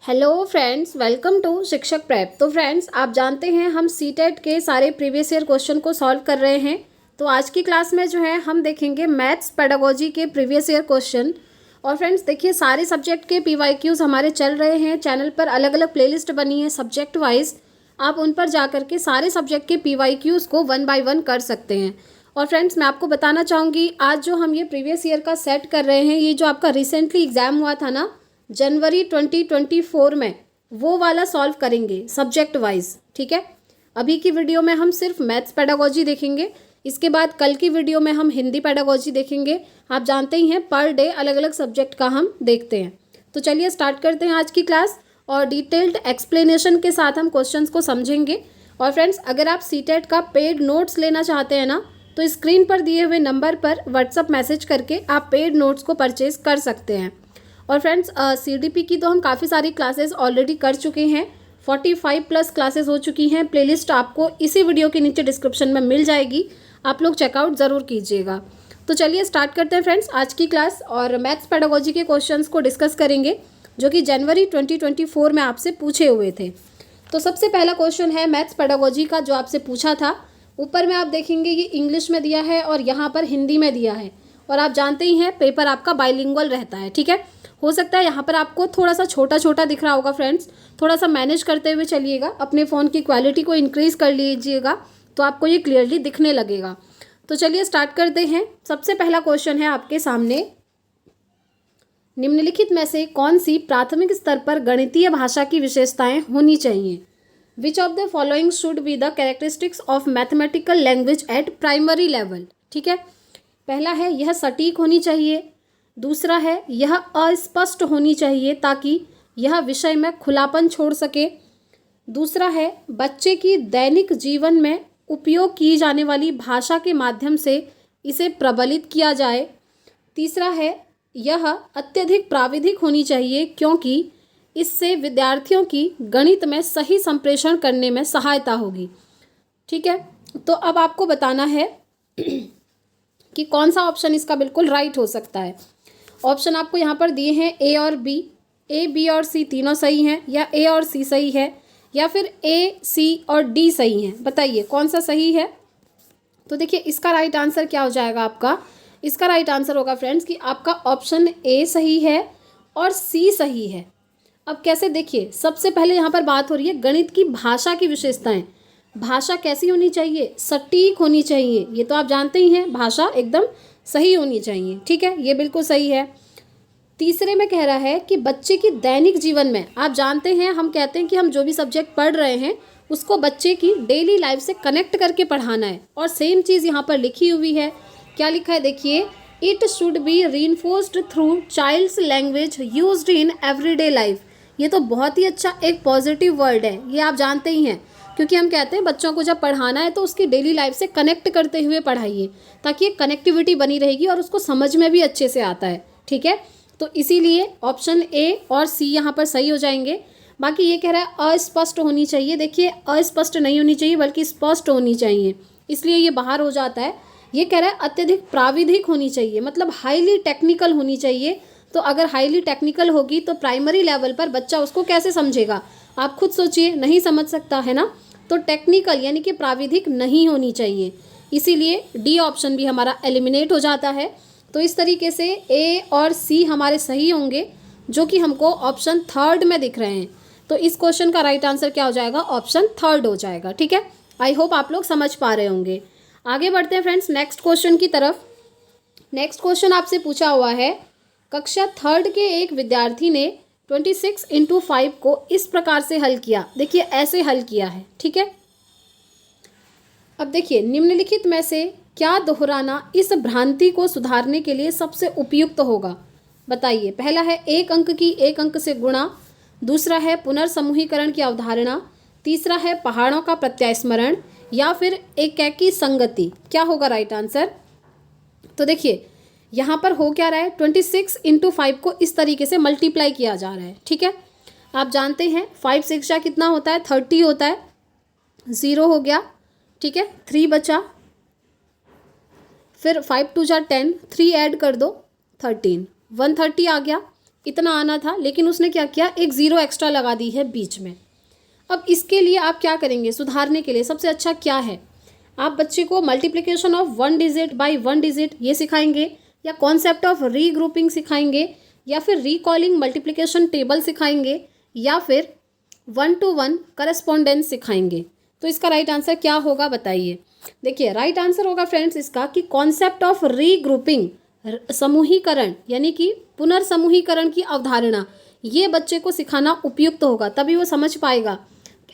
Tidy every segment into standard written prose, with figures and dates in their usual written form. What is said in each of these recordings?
Hello friends, welcome to शिक्षक prep. तो friends, आप जानते हैं हम सीटेट के सारे प्रीवियस ईयर क्वेश्चन को सॉल्व कर रहे हैं। तो आज की क्लास में जो है हम देखेंगे मैथ्स पेडागोजी के प्रीवियस ईयर क्वेश्चन। और फ्रेंड्स देखिए, सारे सब्जेक्ट के पीवाईक्यूज हमारे चल रहे हैं। चैनल पर अलग अलग प्लेलिस्ट बनी है सब्जेक्ट वाइज। आप उन पर जा करके सारे सब्जेक्ट के पीवाईक्यूज को 1 बाय 1 कर सकते हैं। और फ्रेंड्स, मैं आपको बताना चाहूँगी, आज जो हम ये प्रीवियस ईयर का सेट कर रहे हैं, ये जो आपका रिसेंटली एग्जाम हुआ था ना जनवरी 2024 में, वो वाला सॉल्व करेंगे सब्जेक्ट वाइज। ठीक है, अभी की वीडियो में हम सिर्फ मैथ्स पेडागोजी देखेंगे। इसके बाद कल की वीडियो में हम हिंदी पेडागोजी देखेंगे। आप जानते ही हैं पर डे अलग अलग सब्जेक्ट का हम देखते हैं। तो चलिए स्टार्ट करते हैं आज की क्लास, और डिटेल्ड एक्सप्लेनेशन के साथ हम क्वेश्चंस को समझेंगे। और फ्रेंड्स, अगर आप सीटेट का पेड नोट्स लेना चाहते हैं ना, तो स्क्रीन पर दिए हुए नंबर पर व्हाट्सअप मैसेज करके आप पेड नोट्स को परचेज कर सकते हैं। और फ्रेंड्स, सीडीपी की तो हम काफ़ी सारी क्लासेस ऑलरेडी कर चुके हैं। 45 प्लस क्लासेस हो चुकी हैं। प्लेलिस्ट आपको इसी वीडियो के नीचे डिस्क्रिप्शन में मिल जाएगी, आप लोग चेकआउट ज़रूर कीजिएगा। तो चलिए स्टार्ट करते हैं फ्रेंड्स आज की क्लास, और मैथ्स पेडागोजी के क्वेश्चंस को डिस्कस करेंगे जो कि जनवरी 2024 में आपसे पूछे हुए थे। तो सबसे पहला क्वेश्चन है मैथ्स पेडागोजी का जो आपसे पूछा था। ऊपर में आप देखेंगे ये इंग्लिश में दिया है और यहाँ पर हिंदी में दिया है। और आप जानते ही हैं पेपर आपका बाइलिंगुअल रहता है। ठीक है, हो सकता है यहाँ पर आपको थोड़ा सा छोटा छोटा दिख रहा होगा। फ्रेंड्स, थोड़ा सा मैनेज करते हुए चलिएगा, अपने फ़ोन की क्वालिटी को इंक्रीज़ कर लीजिएगा तो आपको ये क्लियरली दिखने लगेगा। तो चलिए स्टार्ट करते हैं। सबसे पहला क्वेश्चन है आपके सामने, निम्नलिखित में से कौन सी प्राथमिक स्तर पर गणितीय भाषा की विशेषताएं होनी चाहिए? विच of the following should be the characteristics of mathematical language eight primary level. ठीक है, पहला है यह सटीक होनी चाहिए। दूसरा है यह अस्पष्ट होनी चाहिए ताकि यह विषय में खुलापन छोड़ सके। दूसरा है बच्चे की दैनिक जीवन में उपयोग की जाने वाली भाषा के माध्यम से इसे प्रबलित किया जाए। तीसरा है यह अत्यधिक प्राविधिक होनी चाहिए क्योंकि इससे विद्यार्थियों की गणित में सही संप्रेषण करने में सहायता होगी। ठीक है, तो अब आपको बताना है कि कौन सा ऑप्शन इसका बिल्कुल राइट हो सकता है। ऑप्शन आपको यहाँ पर दिए हैं ए और बी। ए, बी और सी तीनों सही हैं, या ए और सी सही है, या फिर ए, सी और डी सही हैं। बताइए कौन सा सही है। तो देखिए, इसका राइट आंसर क्या हो जाएगा आपका। इसका राइट आंसर होगा फ्रेंड्स कि आपका ऑप्शन ए सही है और सी सही है। अब कैसे, देखिए सबसे पहले यहाँ पर बात हो रही है गणित की भाषा की विशेषताएं। भाषा कैसी होनी चाहिए? सटीक होनी चाहिए। ये तो आप जानते ही हैं, भाषा एकदम सही होनी चाहिए। ठीक है, ये बिल्कुल सही है। तीसरे में कह रहा है कि बच्चे की दैनिक जीवन में, आप जानते हैं हम कहते हैं कि हम जो भी सब्जेक्ट पढ़ रहे हैं उसको बच्चे की डेली लाइफ से कनेक्ट करके पढ़ाना है। और सेम चीज़ यहाँ पर लिखी हुई है। क्या लिखा है देखिए, it should be reinforced through child's language used in everyday life. ये तो बहुत ही अच्छा एक पॉजिटिव वर्ड है, ये आप जानते ही हैं, क्योंकि हम कहते हैं बच्चों को जब पढ़ाना है तो उसकी डेली लाइफ से कनेक्ट करते हुए पढ़ाइए, ताकि एक कनेक्टिविटी बनी रहेगी और उसको समझ में भी अच्छे से आता है। ठीक है, तो इसीलिए ऑप्शन ए और सी यहाँ पर सही हो जाएंगे। बाकी ये कह रहा है अस्पष्ट होनी चाहिए। देखिए, अस्पष्ट नहीं होनी चाहिए बल्कि स्पष्ट होनी चाहिए, इसलिए ये बाहर हो जाता है। ये कह रहा है अत्यधिक प्राविधिक होनी चाहिए, मतलब हाईली टेक्निकल होनी चाहिए। तो अगर हाईली टेक्निकल होगी तो प्राइमरी लेवल पर बच्चा उसको कैसे समझेगा? आप खुद सोचिए, नहीं समझ सकता है ना। तो टेक्निकल यानी कि प्राविधिक नहीं होनी चाहिए, इसीलिए डी ऑप्शन भी हमारा एलिमिनेट हो जाता है। तो इस तरीके से ए और सी हमारे सही होंगे, जो कि हमको ऑप्शन थर्ड में दिख रहे हैं। तो इस क्वेश्चन का राइट आंसर क्या हो जाएगा? ऑप्शन थर्ड हो जाएगा। ठीक है, आई होप आप लोग समझ पा रहे होंगे। आगे बढ़ते हैं फ्रेंड्स नेक्स्ट क्वेश्चन की तरफ। नेक्स्ट क्वेश्चन आपसे पूछा हुआ है, कक्षा थर्ड के एक विद्यार्थी ने 26x5 को इस प्रकार से हल किया। देखिए, ऐसे हल किया है। ठीक है, अब देखिए, निम्नलिखित में से क्या दोहराना इस भ्रांति को सुधारने के लिए सबसे उपयुक्त होगा? बताइए। पहला है एक अंक की एक अंक से गुणा। दूसरा है पुनर्समूहीकरण की अवधारणा। तीसरा है पहाड़ों का प्रत्यास्मरण, या फिर एकैकी संगति। क्या होगा राइट आंसर? तो देखिए, यहाँ पर हो क्या रहा है, 26x5 को इस तरीके से मल्टीप्लाई किया जा रहा है। ठीक है, आप जानते हैं 5 6 कितना होता है? 30 होता है। 0 हो गया। ठीक है, 3 बचा, फिर 5 2 10, 3 ऐड कर दो 13, 130 आ गया। इतना आना था, लेकिन उसने क्या किया, एक ज़ीरो एक्स्ट्रा लगा दी है बीच में। अब इसके लिए आप क्या करेंगे, सुधारने के लिए सबसे अच्छा क्या है, आप बच्चे को multiplication of 1 digit bye 1 digit ये सिखाएंगे, या कॉन्सेप्ट ऑफ रीग्रुपिंग सिखाएंगे, या फिर रिकॉलिंग मल्टीप्लिकेशन टेबल सिखाएंगे, या फिर 1 to 1 करस्पॉन्डेंस सिखाएंगे। तो इसका राइट आंसर क्या होगा बताइए। देखिए राइट आंसर होगा फ्रेंड्स इसका कि कॉन्सेप्ट ऑफ रीग्रुपिंग, समूहीकरण यानी कि पुनर्समूहीकरण की अवधारणा, ये बच्चे को सिखाना उपयुक्त होगा, तभी वो समझ पाएगा।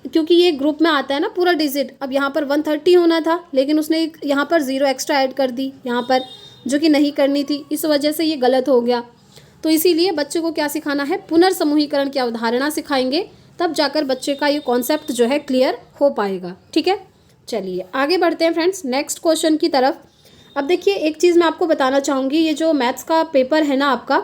क्योंकि ये ग्रुप में आता है ना पूरा डिजिट, अब यहाँ पर 130 होना था, लेकिन उसने यहाँ पर ज़ीरो एक्स्ट्रा ऐड कर दी यहाँ पर, जो कि नहीं करनी थी, इस वजह से ये गलत हो गया। तो इसीलिए बच्चे को क्या सिखाना है, पुनर्समूहीकरण की अवधारणा सिखाएंगे, तब जाकर बच्चे का ये कॉन्सेप्ट जो है क्लियर हो पाएगा। ठीक है, चलिए आगे बढ़ते हैं फ्रेंड्स नेक्स्ट क्वेश्चन की तरफ। अब देखिए एक चीज़ मैं आपको बताना चाहूँगी, ये जो मैथ्स का पेपर है ना आपका,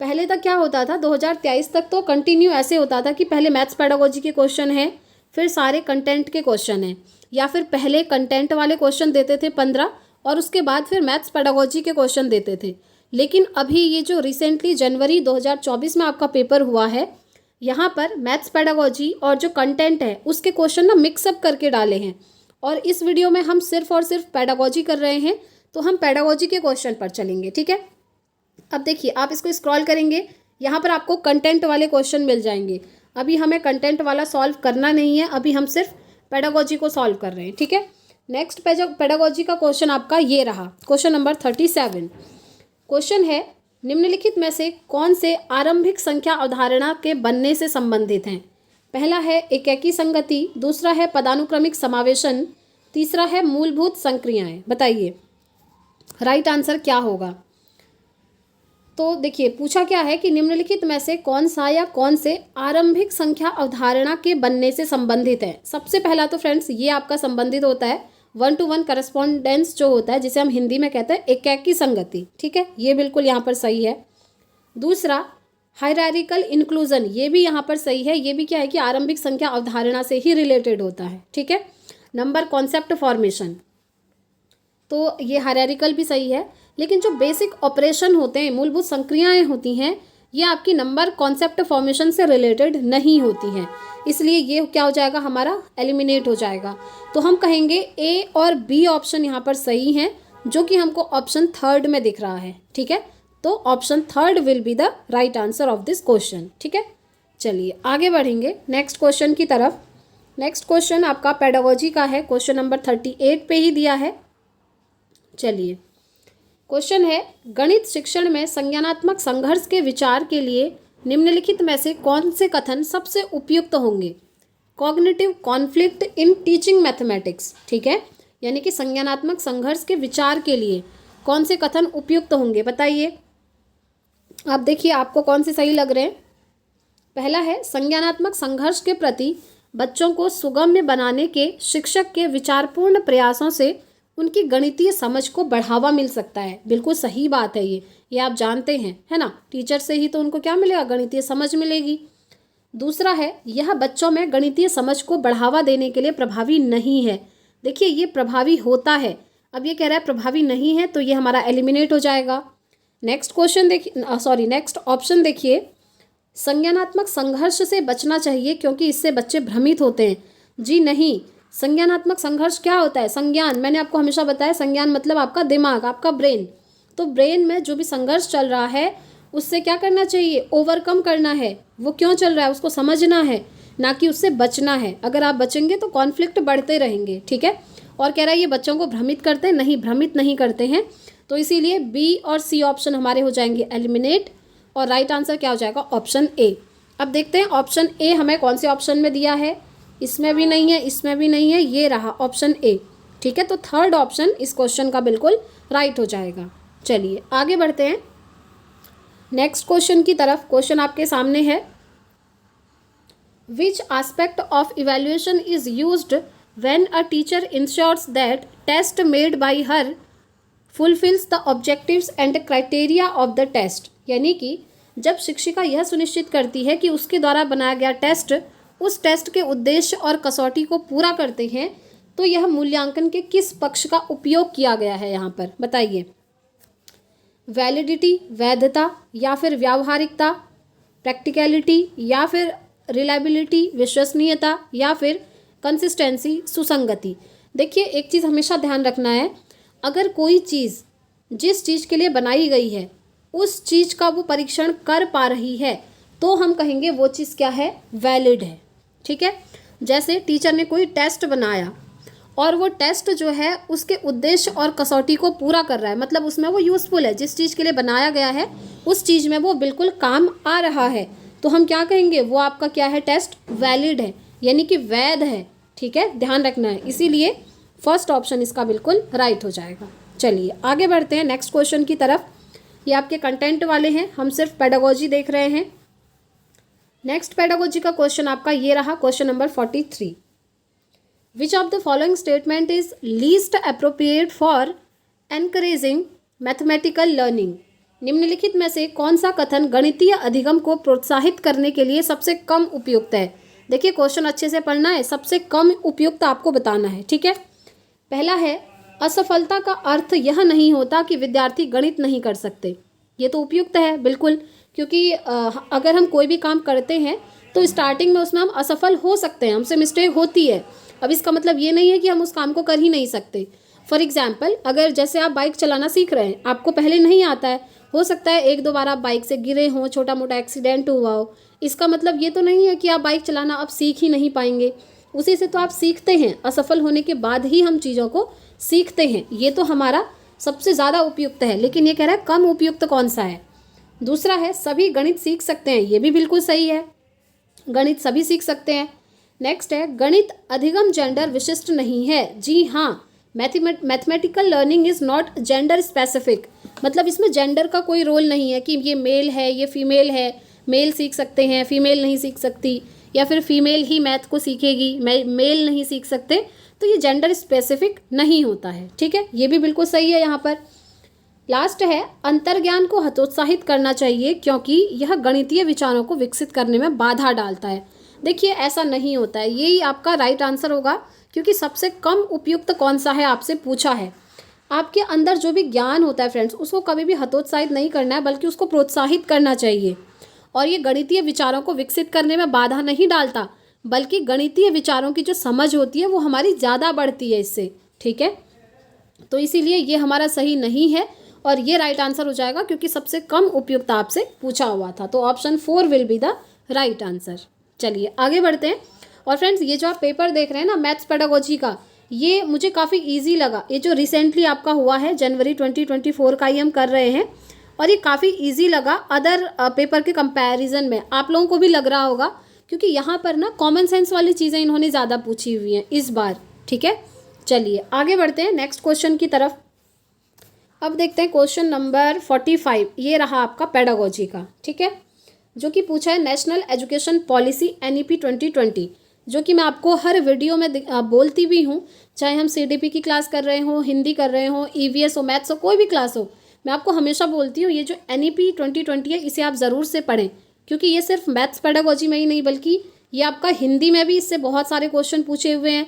पहले तक क्या होता था 2023 तक तो कंटिन्यू ऐसे होता था कि पहले मैथ्स पेडागोजी के क्वेश्चन हैं, फिर सारे कंटेंट के क्वेश्चन हैं, या फिर पहले कंटेंट वाले क्वेश्चन देते थे 15 और उसके बाद फिर मैथ्स पेडागोजी के क्वेश्चन देते थे। लेकिन अभी ये जो रिसेंटली जनवरी 2024 में आपका पेपर हुआ है, यहाँ पर मैथ्स पेडागोजी और जो कंटेंट है उसके क्वेश्चन ना मिक्सअप करके डाले हैं, और इस वीडियो में हम सिर्फ और सिर्फ पेडागोजी कर रहे हैं, तो हम पेडागोजी के क्वेश्चन पर चलेंगे। ठीक है, अब देखिए आप इसको स्क्रॉल करेंगे, यहाँ पर आपको कंटेंट वाले क्वेश्चन मिल जाएंगे। अभी हमें कंटेंट वाला सॉल्व करना नहीं है, अभी हम सिर्फ पेडागोजी को सॉल्व कर रहे हैं। ठीक है, नेक्स्ट पेडागोजी का क्वेश्चन आपका ये रहा, क्वेश्चन नंबर 37। क्वेश्चन है निम्नलिखित में से कौन से आरंभिक संख्या अवधारणा के बनने से संबंधित हैं। पहला है एकेकी संगति, दूसरा है पदानुक्रमिक समावेशन, तीसरा है मूलभूत संक्रियाएं। बताइए राइट आंसर क्या होगा। तो देखिए पूछा क्या है कि निम्नलिखित में से कौन सा या कौन से आरंभिक संख्या अवधारणा के बनने से संबंधित है। सबसे पहला तो फ्रेंड्स ये आपका संबंधित होता है 1 to 1 करस्पॉन्डेंस जो होता है, जिसे हम हिंदी में कहते हैं एकेकी संगति। ठीक है, ये बिल्कुल यहाँ पर सही है। दूसरा हायरार्किकल इंक्लूजन, ये भी यहाँ पर सही है, ये भी क्या है कि आरंभिक संख्या अवधारणा से ही रिलेटेड होता है। ठीक है, नंबर कॉन्सेप्ट फॉर्मेशन, तो ये हायरार्किकल भी सही है, लेकिन जो बेसिक ऑपरेशन होते हैं, मूलभूत संक्रियाएं होती हैं, ये आपकी नंबर कॉन्सेप्ट फॉर्मेशन से रिलेटेड नहीं होती हैं, इसलिए ये क्या हो जाएगा हमारा, एलिमिनेट हो जाएगा। तो हम कहेंगे ए और बी ऑप्शन यहाँ पर सही हैं, जो कि हमको ऑप्शन थर्ड में दिख रहा है। ठीक है, तो option third will be the right answer of this question. ठीक है, चलिए आगे बढ़ेंगे नेक्स्ट क्वेश्चन की तरफ। नेक्स्ट क्वेश्चन आपका पेडागोजी का है, क्वेश्चन नंबर 38 पे ही दिया है। चलिए क्वेश्चन है गणित शिक्षण में संज्ञानात्मक संघर्ष के विचार के लिए निम्नलिखित में से कौन से कथन सबसे उपयुक्त होंगे। Cognitive conflict in teaching mathematics. ठीक है, यानी कि संज्ञानात्मक संघर्ष के विचार के लिए कौन से कथन उपयुक्त होंगे, बताइए। आप देखिए आपको कौन से सही लग रहे हैं। पहला है संज्ञानात्मक संघर्ष के प्रति बच्चों को सुगम्य बनाने के शिक्षक के विचारपूर्ण प्रयासों से उनकी गणितीय समझ को बढ़ावा मिल सकता है। बिल्कुल सही बात है ये आप जानते हैं, है ना, टीचर से ही तो उनको क्या मिलेगा, गणितीय समझ मिलेगी। दूसरा है यह बच्चों में गणितीय समझ को बढ़ावा देने के लिए प्रभावी नहीं है। देखिए ये प्रभावी होता है, अब ये कह रहा है प्रभावी नहीं है, तो ये हमारा एलिमिनेट हो जाएगा। नेक्स्ट क्वेश्चन देखिए, नेक्स्ट ऑप्शन देखिए, संज्ञानात्मक संघर्ष से बचना चाहिए क्योंकि इससे बच्चे भ्रमित होते हैं। जी नहीं, संज्ञानात्मक संघर्ष क्या होता है, संज्ञान, मैंने आपको हमेशा बताया संज्ञान मतलब आपका दिमाग, आपका ब्रेन। तो ब्रेन में जो भी संघर्ष चल रहा है उससे क्या करना चाहिए, ओवरकम करना है। वो क्यों चल रहा है उसको समझना है, ना कि उससे बचना है। अगर आप बचेंगे तो कॉन्फ्लिक्ट बढ़ते रहेंगे। ठीक है, और कह रहा है ये बच्चों को भ्रमित करते हैं, नहीं भ्रमित नहीं करते हैं। तो इसीलिए बी और सी ऑप्शन हमारे हो जाएंगे एलिमिनेट, और राइट आंसर क्या हो जाएगा, ऑप्शन ए। अब देखते हैं ऑप्शन ए हमें कौन से ऑप्शन में दिया है। इसमें भी नहीं है, इसमें भी नहीं है, ये रहा ऑप्शन ए। ठीक है, तो थर्ड ऑप्शन इस क्वेश्चन का बिल्कुल राइट हो जाएगा। चलिए आगे बढ़ते हैं नेक्स्ट क्वेश्चन की तरफ। क्वेश्चन आपके सामने है, which aspect of evaluation is used when a teacher ensures that test made by her fulfills the objectives and criteria of the test. यानी कि जब शिक्षिका यह सुनिश्चित करती है कि उसके द्वारा बनाया गया टेस्ट उस टेस्ट के उद्देश्य और कसौटी को पूरा करते हैं, तो यह मूल्यांकन के किस पक्ष का उपयोग किया गया है यहाँ पर, बताइए। वैलिडिटी वैधता, या फिर व्यावहारिकता प्रैक्टिकलिटी, या फिर रिलायबिलिटी विश्वसनीयता, या फिर कंसिस्टेंसी सुसंगति। देखिए एक चीज़ हमेशा ध्यान रखना है, अगर कोई चीज़ जिस चीज़ के लिए बनाई गई है उस चीज़ का वो परीक्षण कर पा रही है तो हम कहेंगे वो चीज़ क्या है, वैलिड है। ठीक है, जैसे टीचर ने कोई टेस्ट बनाया और वो टेस्ट जो है उसके उद्देश्य और कसौटी को पूरा कर रहा है, मतलब उसमें वो यूज़फुल है, जिस चीज़ के लिए बनाया गया है उस चीज़ में वो बिल्कुल काम आ रहा है, तो हम क्या कहेंगे, वो आपका क्या है, टेस्ट वैलिड है, यानी कि वैध है। ठीक है, ध्यान रखना है, इसीलिए फर्स्ट ऑप्शन इसका बिल्कुल राइट हो जाएगा। चलिए आगे बढ़ते हैं नेक्स्ट क्वेश्चन की तरफ। ये आपके कंटेंट वाले हैं, हम सिर्फ पेडागोजी देख रहे हैं। नेक्स्ट पेडागोजी का क्वेश्चन आपका ये रहा, question number 43। Which of the following statement is least appropriate for encouraging mathematical learning. निम्नलिखित में से कौन सा कथन गणितीय अधिगम को प्रोत्साहित करने के लिए सबसे कम उपयुक्त है। देखिए क्वेश्चन अच्छे से पढ़ना है, सबसे कम उपयुक्त आपको बताना है। ठीक है, पहला है, असफलता का अर्थ यह नहीं होता कि विद्यार्थी गणित नहीं कर सकते। ये तो उपयुक्त है बिल्कुल, क्योंकि अगर हम कोई भी काम करते हैं तो स्टार्टिंग में उसमें हम असफल हो सकते हैं, हमसे मिस्टेक होती है। अब इसका मतलब ये नहीं है कि हम उस काम को कर ही नहीं सकते। फॉर एग्जाम्पल, अगर जैसे आप बाइक चलाना सीख रहे हैं, आपको पहले नहीं आता है, हो सकता है एक दो बार आप बाइक से गिरे हों, छोटा मोटा एक्सीडेंट हुआ हो, इसका मतलब ये तो नहीं है कि आप बाइक चलाना अब सीख ही नहीं पाएंगे। उसी से तो आप सीखते हैं, असफल होने के बाद ही हम चीज़ों को सीखते हैं। ये तो हमारा सबसे ज़्यादा उपयुक्त है, लेकिन ये कह रहा है कम उपयुक्त कौन सा है। दूसरा है, सभी गणित सीख सकते हैं। ये भी बिल्कुल सही है, गणित सभी सीख सकते हैं। नेक्स्ट है, गणित अधिगम जेंडर विशिष्ट नहीं है। जी हाँ, mathematical learning is not gender specific, मतलब इसमें जेंडर का कोई रोल नहीं है कि ये मेल है ये फीमेल है, मेल सीख सकते हैं फीमेल नहीं सीख सकती, या फिर फीमेल ही मैथ को सीखेगी मेल नहीं सीख सकते, तो ये जेंडर स्पेसिफिक नहीं होता है। ठीक है, ये भी बिल्कुल सही है यहाँ पर। लास्ट है, अंतर्ज्ञान को हतोत्साहित करना चाहिए क्योंकि यह गणितीय विचारों को विकसित करने में बाधा डालता है। देखिए ऐसा नहीं होता है, यही आपका राइट आंसर होगा, क्योंकि सबसे कम उपयुक्त कौन सा है आपसे पूछा है। आपके अंदर जो भी ज्ञान होता है फ्रेंड्स, उसको कभी भी हतोत्साहित नहीं करना है, बल्कि उसको प्रोत्साहित करना चाहिए। और ये गणितीय विचारों को विकसित करने में बाधा नहीं डालता, बल्कि गणितीय विचारों की जो समझ होती है वो हमारी ज़्यादा बढ़ती है इससे। ठीक है, तो इसीलिए ये हमारा सही नहीं है और ये राइट आंसर हो जाएगा, क्योंकि सबसे कम उपयुक्त आपसे पूछा हुआ था। तो option 4 will be the right answer. चलिए आगे बढ़ते हैं। और फ्रेंड्स, ये जो आप पेपर देख रहे हैं ना मैथ्स पेडागोजी का, ये मुझे काफ़ी ईजी लगा। ये जो रिसेंटली आपका हुआ है जनवरी 2024 का ही हम कर रहे हैं, और ये काफ़ी ईजी लगा अदर पेपर के कंपैरिजन में। आप लोगों को भी लग रहा होगा, क्योंकि यहाँ पर ना कॉमन सेंस वाली चीज़ें इन्होंने ज़्यादा पूछी हुई हैं इस बार। ठीक है, चलिए आगे बढ़ते हैं नेक्स्ट क्वेश्चन की तरफ। अब देखते हैं क्वेश्चन नंबर 45, ये रहा आपका पेडागोजी का। ठीक है, जो कि पूछा है नेशनल एजुकेशन पॉलिसी NEP 2020, जो कि मैं आपको हर वीडियो में बोलती भी हूँ, चाहे हम CDP की क्लास कर रहे हों, हिंदी कर रहे हों, EVS हो, मैथ्स हो, कोई भी क्लास हो, मैं आपको हमेशा बोलती हूँ ये जो NEP 2020 है इसे आप ज़रूर से पढ़ें, क्योंकि ये सिर्फ मैथ्स पेडागोजी में ही नहीं, बल्कि ये आपका हिंदी में भी इससे बहुत सारे क्वेश्चन पूछे हुए हैं,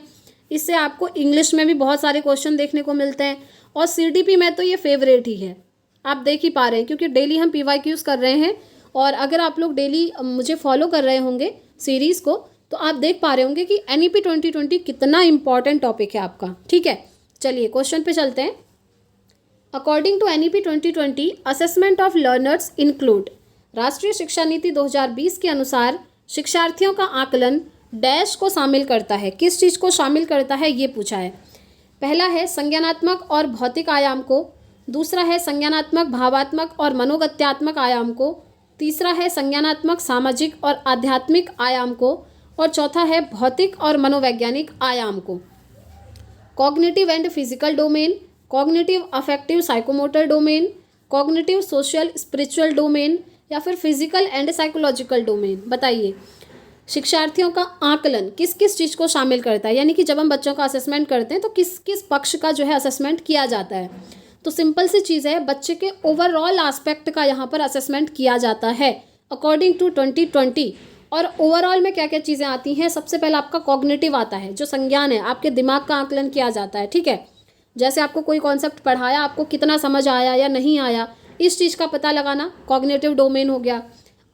इससे आपको इंग्लिश में भी बहुत सारे क्वेश्चन देखने को मिलते हैं, और CDP में तो ये फेवरेट ही है। आप देख ही पा रहे हैं, क्योंकि डेली हम PYQs कर रहे हैं, और अगर आप लोग डेली मुझे फॉलो कर रहे होंगे सीरीज़ को, तो आप देख पा रहे होंगे कि NEP 2020 कितना इंपॉर्टेंट टॉपिक है आपका। ठीक है, चलिए क्वेश्चन पे चलते हैं। According to NEP 2020 assessment of learners include, राष्ट्रीय शिक्षा नीति 2020 के अनुसार शिक्षार्थियों का आकलन डैश को शामिल करता है। किस चीज़ को शामिल करता है ये पूछा है। पहला है संज्ञानात्मक और भौतिक आयाम को, दूसरा है संज्ञानात्मक भावात्मक और मनोगत्यात्मक आयाम को, तीसरा है संज्ञानात्मक सामाजिक और आध्यात्मिक आयाम को, और चौथा है भौतिक और मनोवैज्ञानिक आयाम को। Cognitive and physical domain, cognitive affective psychomotor domain, cognitive social spiritual domain, या फिर फिजिकल एंड साइकोलॉजिकल डोमेन। बताइए शिक्षार्थियों का आकलन किस किस चीज़ को शामिल करता है, यानी कि जब हम बच्चों का असेसमेंट करते हैं तो किस किस पक्ष का जो है असेसमेंट किया जाता है। तो सिंपल सी चीज़ है, बच्चे के ओवरऑल एस्पेक्ट का यहाँ पर असेसमेंट किया जाता है अकॉर्डिंग टू 2020। और ओवरऑल में क्या क्या चीज़ें आती हैं, सबसे पहले आपका कॉग्निटिव आता है, जो संज्ञान है, आपके दिमाग का आकलन किया जाता है। ठीक है, जैसे आपको कोई कॉन्सेप्ट पढ़ाया, आपको कितना समझ आया या नहीं आया, इस चीज़ का पता लगाना कॉग्निटिव डोमेन हो गया।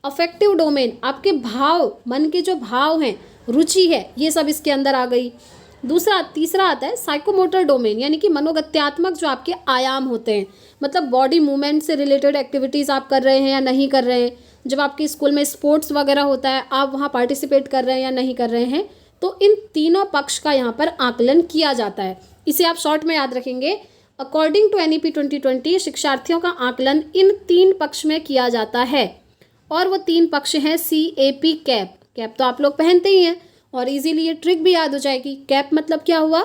अफेक्टिव डोमेन आपके भाव, मन के जो भाव हैं, रुचि है, ये सब इसके अंदर आ गई। तीसरा आता है साइकोमोटर डोमेन, यानी कि मनोगत्यात्मक जो आपके आयाम होते हैं, मतलब बॉडी मूवमेंट से रिलेटेड एक्टिविटीज़ आप कर रहे हैं या नहीं कर रहे हैं। जब आपके स्कूल में स्पोर्ट्स वगैरह होता है, आप वहाँ पार्टिसिपेट कर रहे हैं या नहीं कर रहे हैं, तो इन तीनों पक्ष का यहाँ पर आकलन किया जाता है। इसे आप शॉर्ट में याद रखेंगे। अकॉर्डिंग टू NEP 2020 शिक्षार्थियों का आकलन इन 3 पक्ष में किया जाता है, और वो 3 पक्ष हैं CAP कैप। कैप तो आप लोग पहनते ही हैं और इजीली ये ट्रिक भी याद हो जाएगी। कैप मतलब क्या हुआ?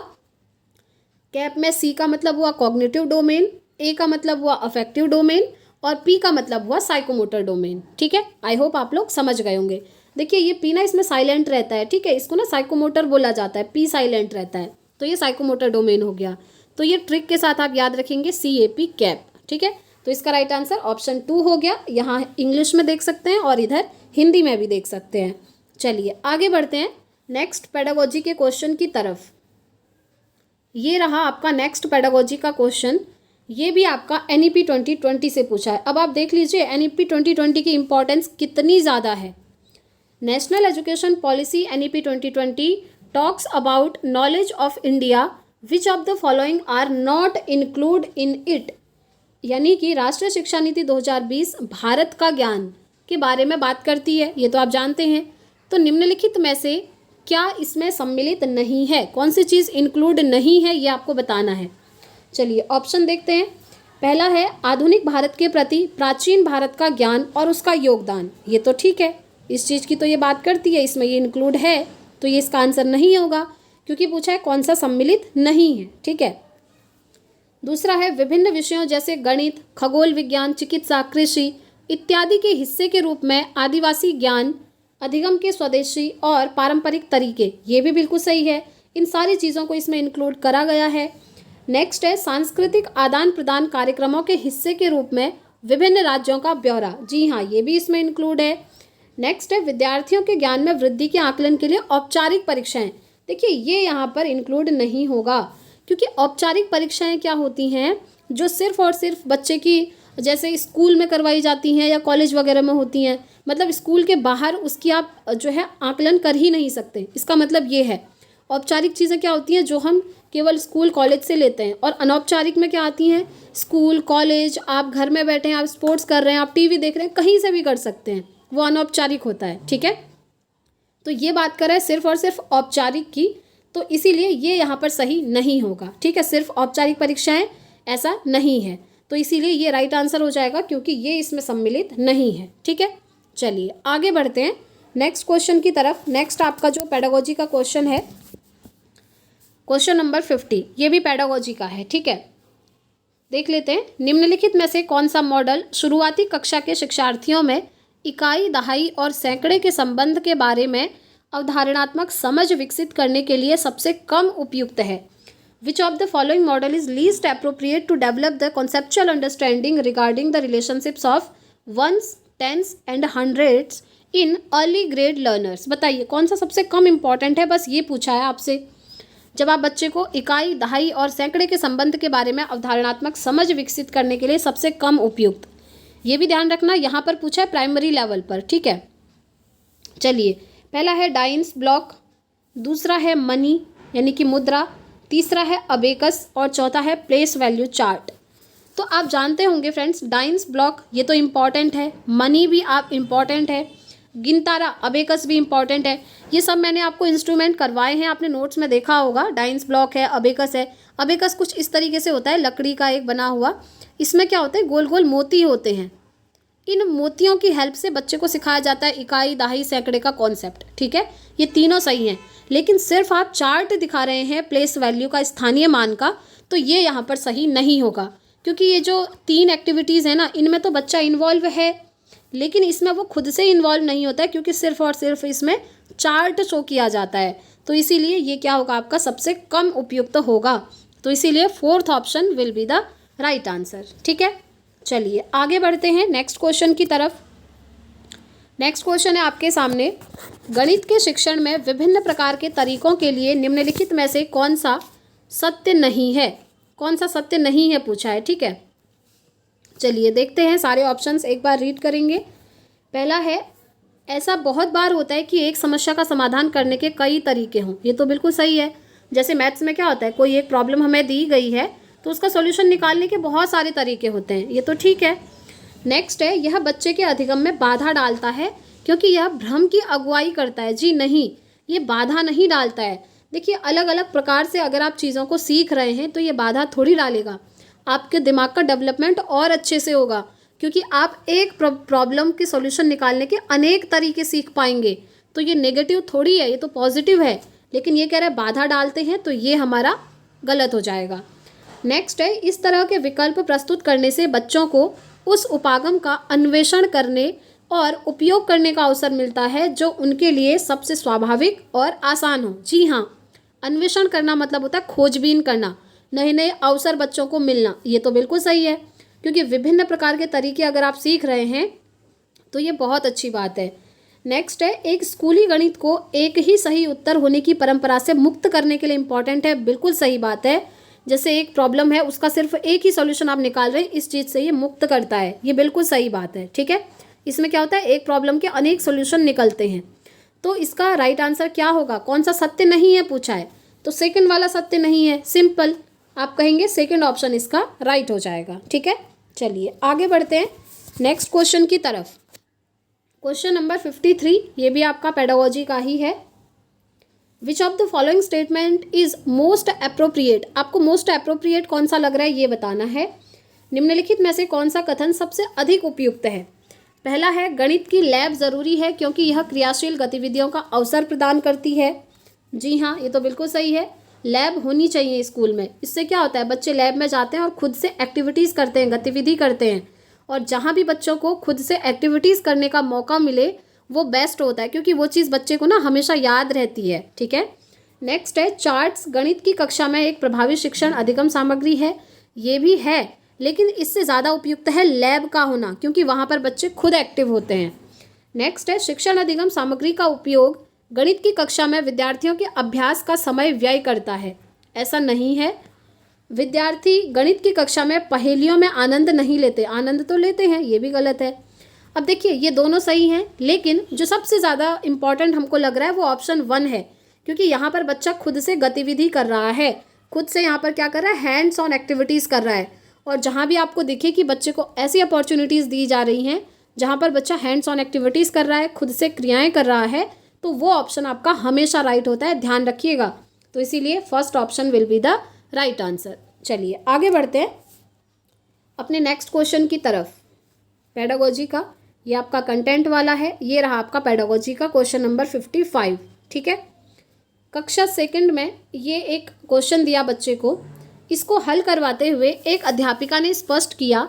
कैप में C का मतलब हुआ कॉग्निटिव डोमेन, A का मतलब हुआ अफेक्टिव डोमेन और P का मतलब हुआ साइकोमोटर डोमेन। ठीक है, आई होप आप लोग समझ गए होंगे। देखिए ये P ना इसमें साइलेंट रहता है, ठीक है, इसको ना साइकोमोटर बोला जाता है, P साइलेंट रहता है, तो ये साइकोमोटर डोमेन हो गया। तो ये ट्रिक के साथ आप याद रखेंगे CAP कैप। ठीक है, तो इसका राइट आंसर ऑप्शन 2 हो गया। यहाँ इंग्लिश में देख सकते हैं और इधर हिंदी में भी देख सकते हैं। चलिए आगे बढ़ते हैं नेक्स्ट पेडागोजी के क्वेश्चन की तरफ। ये रहा आपका नेक्स्ट पेडागोजी का क्वेश्चन। ये भी आपका NEP 2020 से पूछा है। अब आप देख लीजिए NEP 2020 की इम्पोर्टेंस कितनी ज़्यादा है। National education policy NEP 2020 talks about knowledge of India which of the following are not include in it, यानी कि राष्ट्रीय शिक्षा नीति 2020 भारत का ज्ञान के बारे में बात करती है, ये तो आप जानते हैं। तो निम्नलिखित में से क्या इसमें सम्मिलित नहीं है, कौन सी चीज़ इंक्लूड नहीं है, ये आपको बताना है। चलिए ऑप्शन देखते हैं। पहला है आधुनिक भारत के प्रति प्राचीन भारत का ज्ञान और उसका योगदान, ये तो ठीक है, इस चीज़ की तो ये बात करती है, इसमें ये इंक्लूड है, तो ये इसका आंसर नहीं होगा क्योंकि पूछा है कौन सा सम्मिलित नहीं है। ठीक है, दूसरा है विभिन्न विषयों जैसे गणित, खगोल विज्ञान, चिकित्सा, कृषि इत्यादि के हिस्से के रूप में आदिवासी ज्ञान, अधिगम के स्वदेशी और पारंपरिक तरीके, ये भी बिल्कुल सही है, इन सारी चीज़ों को इसमें इंक्लूड करा गया है। नेक्स्ट है सांस्कृतिक आदान प्रदान कार्यक्रमों के हिस्से के रूप में विभिन्न राज्यों का ब्यौरा, जी हाँ, ये भी इसमें इंक्लूड है। नेक्स्ट है विद्यार्थियों के ज्ञान में वृद्धि के आकलन के लिए औपचारिक परीक्षाएं, देखिए ये यहाँ पर इंक्लूड नहीं होगा क्योंकि औपचारिक परीक्षाएं क्या होती हैं, जो सिर्फ और सिर्फ बच्चे की जैसे स्कूल में करवाई जाती हैं या कॉलेज वगैरह में होती हैं, मतलब स्कूल के बाहर उसकी आप जो है आकलन कर ही नहीं सकते। इसका मतलब ये है औपचारिक चीज़ें क्या होती हैं जो हम केवल स्कूल कॉलेज से लेते हैं, और अनौपचारिक में क्या आती हैं, स्कूल कॉलेज, आप घर में बैठे हैं, आप स्पोर्ट्स कर रहे हैं, आप टीवी देख रहे हैं, कहीं से भी कर सकते हैं, वो अनौपचारिक होता है। ठीक है, तो ये बात कर रहा है सिर्फ और सिर्फ औपचारिक की, तो इसीलिए ये यहाँ पर सही नहीं होगा। ठीक है, सिर्फ औपचारिक परीक्षाएं ऐसा नहीं है, तो इसीलिए ये राइट आंसर हो जाएगा क्योंकि ये इसमें सम्मिलित नहीं है। ठीक है, चलिए आगे बढ़ते हैं नेक्स्ट क्वेश्चन की तरफ। नेक्स्ट आपका जो पेडागोजी का क्वेश्चन है, क्वेश्चन नंबर 50, ये भी पेडागोजी का है। ठीक है, देख लेते हैं। निम्नलिखित में से कौन सा मॉडल शुरुआती कक्षा के शिक्षार्थियों में इकाई, दहाई और सैकड़े के संबंध के बारे में अवधारणात्मक समझ विकसित करने के लिए सबसे कम उपयुक्त है। Which of the following model is least appropriate to develop the conceptual understanding regarding the relationships of ones, tens and hundreds in early grade learners? बताइए कौन सा सबसे कम इम्पॉर्टेंट है, बस ये पूछा है आपसे। जब आप बच्चे को इकाई, दहाई और सैकड़े के संबंध के बारे में अवधारणात्मक समझ विकसित करने के लिए सबसे कम उपयुक्त, ये भी ध्यान रखना, यहाँ पर पूछा है प्राइमरी लेवल पर। ठीक है, चलिए पहला है डाइन्स ब्लॉक, दूसरा है मनी यानी कि मुद्रा, तीसरा है अबेकस और चौथा है प्लेस वैल्यू चार्ट। तो आप जानते होंगे फ्रेंड्स, डाइन्स ब्लॉक ये तो इम्पॉर्टेंट है, मनी भी आप इम्पॉर्टेंट है, गिनतारा अबेकस भी इम्पॉर्टेंट है, ये सब मैंने आपको इंस्ट्रूमेंट करवाए हैं, आपने नोट्स में देखा होगा। डाइन्स ब्लॉक है, अबेकस है। अबेकस कुछ इस तरीके से होता है, लकड़ी का एक बना हुआ, इसमें क्या होता है, गोल गोल मोती होते हैं, इन मोतियों की हेल्प से बच्चे को सिखाया जाता है इकाई, दहाई, सैकड़े का कॉन्सेप्ट। ठीक है, ये तीनों सही हैं, लेकिन सिर्फ आप चार्ट दिखा रहे हैं प्लेस वैल्यू का, स्थानीय मान का, तो ये यहाँ पर सही नहीं होगा क्योंकि ये जो 3 एक्टिविटीज़ है ना, इनमें तो बच्चा इन्वॉल्व है लेकिन इसमें वो खुद से इन्वॉल्व नहीं होता है क्योंकि सिर्फ और सिर्फ इसमें चार्ट शो किया जाता है। तो इसीलिए ये क्या होगा, आपका सबसे कम उपयुक्त होगा। तो इसीलिए 4th option will be the right answer. ठीक है, चलिए आगे बढ़ते हैं नेक्स्ट क्वेश्चन की तरफ। नेक्स्ट क्वेश्चन है आपके सामने, गणित के शिक्षण में विभिन्न प्रकार के तरीकों के लिए निम्नलिखित में से कौन सा सत्य नहीं है, कौन सा सत्य नहीं है पूछा है। ठीक है, चलिए देखते हैं सारे ऑप्शंस एक बार रीड करेंगे। पहला है, ऐसा बहुत बार होता है कि एक समस्या का समाधान करने के कई तरीके हों। ये तो बिल्कुल सही है। जैसे मैथ्स में क्या होता है, कोई एक प्रॉब्लम हमें दी गई है तो उसका सॉल्यूशन निकालने के बहुत सारे तरीके होते हैं, ये तो ठीक है। नेक्स्ट है, यह बच्चे के अधिगम में बाधा डालता है क्योंकि यह भ्रम की अगुवाई करता है। जी नहीं, ये बाधा नहीं डालता है। देखिए, अलग अलग प्रकार से अगर आप चीज़ों को सीख रहे हैं तो ये बाधा थोड़ी डालेगा। आपके दिमाग का डेवलपमेंट और अच्छे से होगा क्योंकि आप एक प्रॉब्लम के सॉल्यूशन निकालने के अनेक तरीके सीख पाएंगे। तो ये नेगेटिव थोड़ी है, ये तो पॉजिटिव है। लेकिन ये कह रहा है बाधा डालते हैं, तो ये हमारा गलत हो जाएगा। नेक्स्ट है, इस तरह के विकल्प प्रस्तुत करने से बच्चों को उस उपागम का अन्वेषण करने और उपयोग करने का अवसर मिलता है जो उनके लिए सबसे स्वाभाविक और आसान हो। जी हाँ, अन्वेषण करना मतलब होता है खोजबीन करना, नए नए अवसर बच्चों को मिलना। ये तो बिल्कुल सही है क्योंकि विभिन्न प्रकार के तरीके अगर आप सीख रहे हैं तो ये बहुत अच्छी बात है। नेक्स्ट है, एक स्कूली गणित को एक ही सही उत्तर होने की परंपरा से मुक्त करने के लिए इम्पॉर्टेंट है। बिल्कुल सही बात है। जैसे एक प्रॉब्लम है, उसका सिर्फ एक ही सॉल्यूशन आप निकाल रहे हैं, इस चीज़ से ये मुक्त करता है। ये बिल्कुल सही बात है, ठीक है। इसमें क्या होता है, एक प्रॉब्लम के अनेक सॉल्यूशन निकलते हैं। तो इसका राइट आंसर क्या होगा, कौन सा सत्य नहीं है पूछा है, तो सेकंड वाला सत्य नहीं है। सिंपल, आप कहेंगे सेकंड ऑप्शन इसका राइट हो जाएगा, ठीक है। चलिए आगे बढ़ते हैं नेक्स्ट क्वेश्चन की तरफ। क्वेश्चन नंबर 53, ये भी आपका पेडागोजी का ही है। विच of the following statement is most appropriate. आपको मोस्ट अप्रोप्रिएट कौन सा लग रहा है ये बताना है। निम्नलिखित में से कौन सा कथन सबसे अधिक उपयुक्त है। पहला है, गणित की लैब ज़रूरी है क्योंकि यह क्रियाशील गतिविधियों का अवसर प्रदान करती है। जी हाँ, ये तो बिल्कुल सही है। लैब होनी चाहिए स्कूल में। इससे क्या होता है, बच्चे लैब में जाते हैं और खुद से एक्टिविटीज़ करते हैं, गतिविधि करते हैं। और जहाँ भी बच्चों को खुद से एक्टिविटीज़ करने का मौका मिले वो बेस्ट होता है क्योंकि वो चीज़ बच्चे को ना हमेशा याद रहती है, ठीक है। नेक्स्ट है, चार्ट्स गणित की कक्षा में एक प्रभावी शिक्षण अधिगम सामग्री है। ये भी है, लेकिन इससे ज़्यादा उपयुक्त है लैब का होना क्योंकि वहाँ पर बच्चे खुद एक्टिव होते हैं। नेक्स्ट है, शिक्षण अधिगम सामग्री का उपयोग गणित की कक्षा में विद्यार्थियों के अभ्यास का समय व्यय करता है। ऐसा नहीं है। विद्यार्थी गणित की कक्षा में पहेलियों में आनंद नहीं लेते, आनंद तो लेते हैं, ये भी गलत है। अब देखिए, ये दोनों सही हैं, लेकिन जो सबसे ज़्यादा इम्पॉर्टेंट हमको लग रहा है वो ऑप्शन 1 है क्योंकि यहाँ पर बच्चा खुद से गतिविधि कर रहा है, खुद से यहाँ पर क्या कर रहा है, हैंड्स ऑन एक्टिविटीज़ कर रहा है। और जहाँ भी आपको दिखे कि बच्चे को ऐसी अपॉर्चुनिटीज़ दी जा रही हैं जहाँ पर बच्चा हैंड्स ऑन एक्टिविटीज़ कर रहा है, खुद से क्रियाएँ कर रहा है, तो वो ऑप्शन आपका हमेशा राइट होता है, ध्यान रखिएगा। तो इसीलिए first option will be the right answer. चलिए आगे बढ़ते हैं अपने नेक्स्ट क्वेश्चन की तरफ। पेडागोजी का ये आपका कंटेंट वाला है। ये रहा आपका पेडागोजी का क्वेश्चन नंबर 55, ठीक है। कक्षा सेकंड में ये एक क्वेश्चन दिया बच्चे को, इसको हल करवाते हुए एक अध्यापिका ने स्पष्ट किया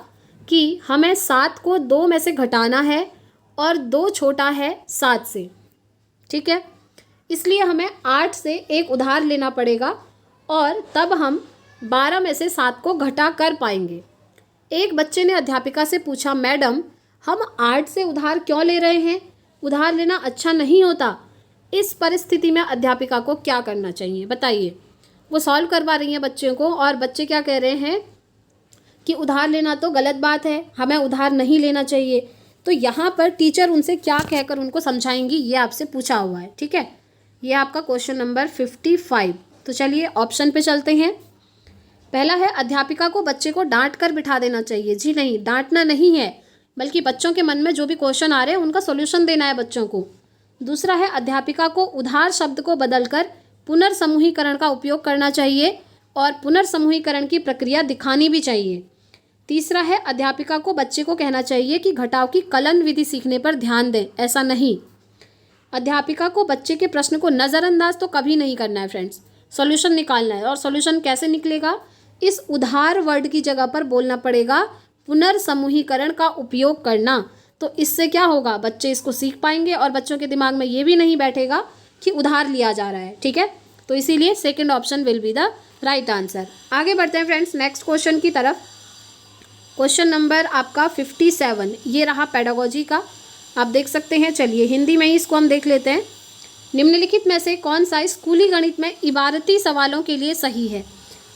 कि हमें 7 को 2 में से घटाना है और 2 छोटा है 7 से, ठीक है। इसलिए हमें 8 से एक उधार लेना पड़ेगा और तब हम 12 में से 7 को घटा कर पाएंगे। एक बच्चे ने अध्यापिका से पूछा, मैडम हम 8 से उधार क्यों ले रहे हैं, उधार लेना अच्छा नहीं होता। इस परिस्थिति में अध्यापिका को क्या करना चाहिए बताइए। वो सॉल्व करवा रही हैं बच्चों को और बच्चे क्या कह रहे हैं कि उधार लेना तो गलत बात है, हमें उधार नहीं लेना चाहिए। तो यहाँ पर टीचर उनसे क्या कहकर उनको समझाएंगी ये आपसे पूछा हुआ है, ठीक है। ये आपका क्वेश्चन नंबर 55। तो चलिए ऑप्शन पे चलते हैं। पहला है, अध्यापिका को बच्चे को डांट कर बिठा देना चाहिए। जी नहीं, डांटना नहीं है, बल्कि बच्चों के मन में जो भी क्वेश्चन आ रहे हैं उनका सॉल्यूशन देना है बच्चों को। दूसरा है, अध्यापिका को उधार शब्द को बदलकर पुनर्समूहीकरण का उपयोग करना चाहिए और पुनर्समूहीकरण की प्रक्रिया दिखानी भी चाहिए। तीसरा है, अध्यापिका को बच्चे को कहना चाहिए कि घटाव की कलन विधि सीखने पर ध्यान दें, ऐसा नहीं। अध्यापिका को बच्चे के प्रश्न को नज़रअंदाज तो कभी नहीं करना है फ्रेंड्स, सॉल्यूशन निकालना है। और सॉल्यूशन कैसे निकलेगा, इस उधार वर्ड की जगह पर बोलना पड़ेगा पुनर्समूहीकरण का उपयोग करना। तो इससे क्या होगा, बच्चे इसको सीख पाएंगे और बच्चों के दिमाग में ये भी नहीं बैठेगा कि उधार लिया जा रहा है, ठीक है। तो इसीलिए second option will be the right answer. आगे बढ़ते हैं फ्रेंड्स नेक्स्ट क्वेश्चन की तरफ। क्वेश्चन नंबर आपका 57, ये रहा पेडागोजी का, आप देख सकते हैं। चलिए हिंदी में ही इसको हम देख लेते हैं। निम्नलिखित में से कौन सा स्कूली गणित में इबारती सवालों के लिए सही है।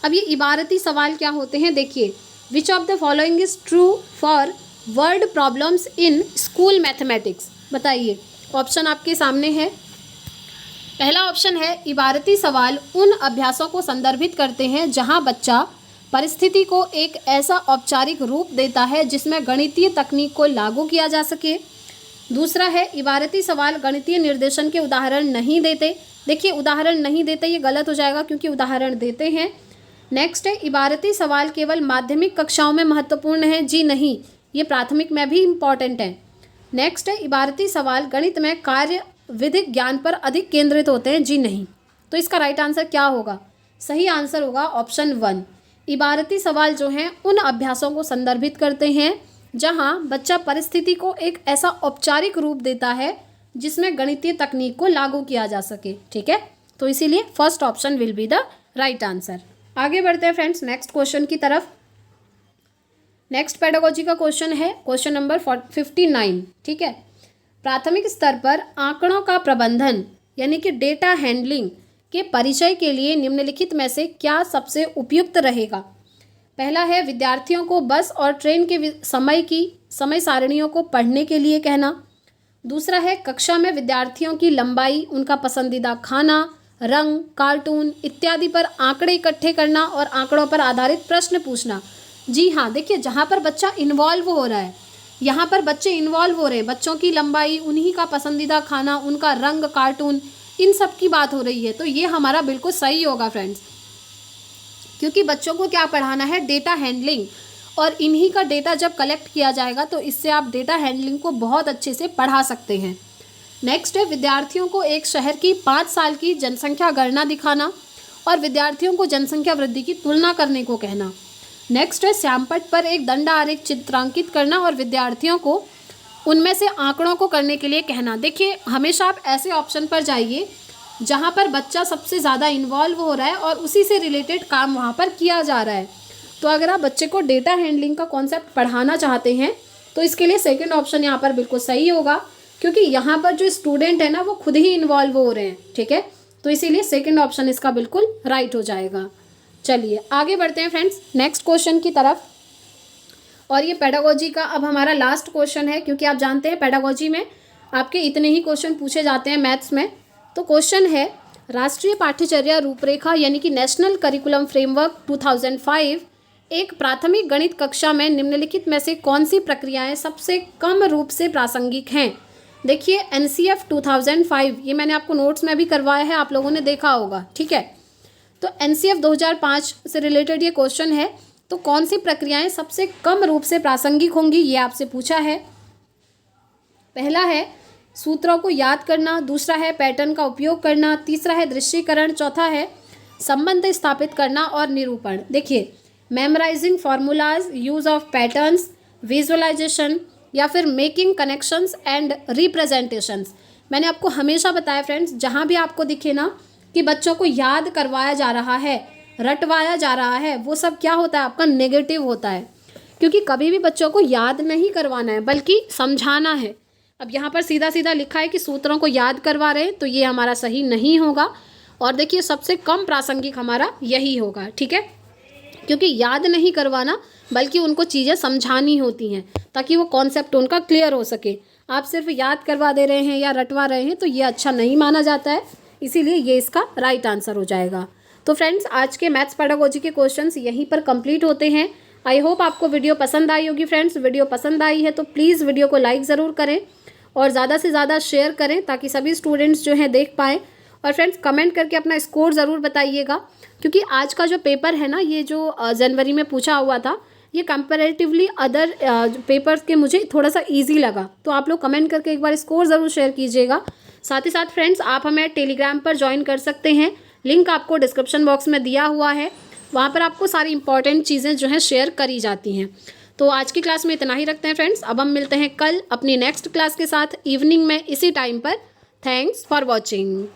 अब ये इबारती सवाल क्या होते हैं, देखिए विच of the following is true for word problems in school mathematics? बताइए, ऑप्शन आपके सामने है। पहला ऑप्शन है इबारती सवाल उन अभ्यासों को संदर्भित करते हैं जहां बच्चा परिस्थिति को एक ऐसा औपचारिक रूप देता है जिसमें गणितीय तकनीक को लागू किया जा सके। दूसरा है इबारती सवाल गणितीय निर्देशन के उदाहरण नहीं देते। देखिए, उदाहरण नहीं देते ये गलत हो जाएगा क्योंकि उदाहरण देते हैं। नेक्स्ट है इबारती सवाल केवल माध्यमिक कक्षाओं में महत्वपूर्ण है। जी नहीं, ये प्राथमिक में भी इम्पॉर्टेंट है। नेक्स्ट है इबारती सवाल गणित में कार्य विधिक ज्ञान पर अधिक केंद्रित होते हैं। जी नहीं। तो इसका राइट आंसर क्या होगा? सही आंसर होगा ऑप्शन 1। इबारती सवाल जो हैं उन अभ्यासों को संदर्भित करते हैं जहां बच्चा परिस्थिति को एक ऐसा औपचारिक रूप देता है जिसमें गणितीय तकनीक को लागू किया जा सके। ठीक है, तो इसीलिए first option will be the right answer. आगे बढ़ते हैं फ्रेंड्स नेक्स्ट क्वेश्चन की तरफ। नेक्स्ट पेडागोजी का क्वेश्चन है क्वेश्चन नंबर 59। ठीक है, प्राथमिक स्तर पर आंकड़ों का प्रबंधन यानी कि डेटा हैंडलिंग के परिचय के लिए निम्नलिखित में से क्या सबसे उपयुक्त रहेगा? पहला है विद्यार्थियों को बस और ट्रेन के समय सारणियों को पढ़ने के लिए कहना। दूसरा है कक्षा में विद्यार्थियों की लंबाई, उनका पसंदीदा खाना, रंग, कार्टून इत्यादि पर आंकड़े इकट्ठे करना और आंकड़ों पर आधारित प्रश्न पूछना। जी हाँ, देखिए जहाँ पर बच्चा इन्वॉल्व हो रहा है, यहाँ पर बच्चे इन्वॉल्व हो रहे हैं, बच्चों की लंबाई, उन्हीं का पसंदीदा खाना, उनका रंग, कार्टून, इन सब की बात हो रही है, तो ये हमारा बिल्कुल सही होगा फ्रेंड्स, क्योंकि बच्चों को क्या पढ़ाना है? डेटा हैंडलिंग, और इन्हीं का डेटा जब कलेक्ट किया जाएगा तो इससे आप डेटा हैंडलिंग को बहुत अच्छे से पढ़ा सकते हैं। नेक्स्ट है विद्यार्थियों को एक शहर की 5 साल की जनसंख्या गणना दिखाना और विद्यार्थियों को जनसंख्या वृद्धि की तुलना करने को कहना। नेक्स्ट है श्यामपट्ट पर एक दंड आरेख चित्रांकित करना और विद्यार्थियों को उनमें से आंकड़ों को करने के लिए कहना। देखिए, हमेशा आप ऐसे ऑप्शन पर जाइए जहाँ पर बच्चा सबसे ज़्यादा इन्वॉल्व हो रहा है और उसी से रिलेटेड काम वहाँ पर किया जा रहा है। तो अगर आप बच्चे को डेटा हैंडलिंग का कॉन्सेप्ट पढ़ाना चाहते हैं तो इसके लिए सेकंड ऑप्शन यहाँ पर बिल्कुल सही होगा, क्योंकि यहाँ पर जो स्टूडेंट है ना वो खुद ही इन्वॉल्व हो रहे हैं। ठीक है, तो इसीलिए सेकंड ऑप्शन इसका बिल्कुल राइट हो जाएगा। चलिए आगे बढ़ते हैं फ्रेंड्स नेक्स्ट क्वेश्चन की तरफ, और ये पेडागोजी का अब हमारा लास्ट क्वेश्चन है, क्योंकि आप जानते हैं पेडागोजी में आपके इतने ही क्वेश्चन पूछे जाते हैं मैथ्स में। तो क्वेश्चन है राष्ट्रीय पाठ्यचर्या रूपरेखा यानी कि नेशनल करिकुलम फ्रेमवर्क 2005 एक प्राथमिक गणित कक्षा में निम्नलिखित में से कौन सी प्रक्रियाएं सबसे कम रूप से प्रासंगिक हैं? देखिए NCF 2005 ये मैंने आपको नोट्स में भी करवाया है, आप लोगों ने देखा होगा। ठीक है, तो NCF 2005 से रिलेटेड ये क्वेश्चन है। तो कौन सी प्रक्रियाएं सबसे कम रूप से प्रासंगिक होंगी, ये आपसे पूछा है। पहला है सूत्रों को याद करना, दूसरा है पैटर्न का उपयोग करना, तीसरा है दृश्यीकरण, चौथा है संबंध स्थापित करना और निरूपण। देखिए memorising formulas, use of patterns, visualisation या फिर मेकिंग कनेक्शंस एंड रिप्रेजेंटेशंस। मैंने आपको हमेशा बताया फ्रेंड्स, जहाँ भी आपको दिखे ना कि बच्चों को याद करवाया जा रहा है, रटवाया जा रहा है, वो सब क्या होता है? आपका नेगेटिव होता है, क्योंकि कभी भी बच्चों को याद नहीं करवाना है बल्कि समझाना है। अब यहाँ पर सीधा सीधा लिखा है कि सूत्रों को याद करवा रहे हैं, तो ये हमारा सही नहीं होगा। और देखिए सबसे कम प्रासंगिक हमारा यही होगा। ठीक है, क्योंकि याद नहीं करवाना बल्कि उनको चीज़ें समझानी होती हैं ताकि वो कॉन्सेप्ट उनका क्लियर हो सके। आप सिर्फ याद करवा दे रहे हैं या रटवा रहे हैं तो ये अच्छा नहीं माना जाता है, इसीलिए ये इसका राइट आंसर हो जाएगा। तो फ्रेंड्स आज के मैथ्स पेडागोजी के क्वेश्चंस यहीं पर कंप्लीट होते हैं। आई होप आपको वीडियो पसंद आई होगी फ्रेंड्स। वीडियो पसंद आई है तो प्लीज़ वीडियो को लाइक ज़रूर करें और ज़्यादा से ज़्यादा शेयर करें ताकि सभी स्टूडेंट्स जो हैं देख पाएँ। और फ्रेंड्स कमेंट करके अपना स्कोर ज़रूर बताइएगा, क्योंकि आज का जो पेपर है ना, ये जो जनवरी में पूछा हुआ था, ये कंपैरेटिवली अदर पेपर्स के मुझे थोड़ा सा इजी लगा। तो आप लोग कमेंट करके एक बार स्कोर ज़रूर शेयर कीजिएगा। साथ ही साथ फ्रेंड्स आप हमें टेलीग्राम पर ज्वाइन कर सकते हैं, लिंक आपको डिस्क्रिप्शन बॉक्स में दिया हुआ है। वहाँ पर आपको सारी इंपॉर्टेंट चीज़ें जो हैं शेयर करी जाती हैं। तो आज की क्लास में इतना ही रखते हैं फ्रेंड्स। अब हम मिलते हैं कल अपनी नेक्स्ट क्लास के साथ इवनिंग में इसी टाइम पर। Thanks for watching.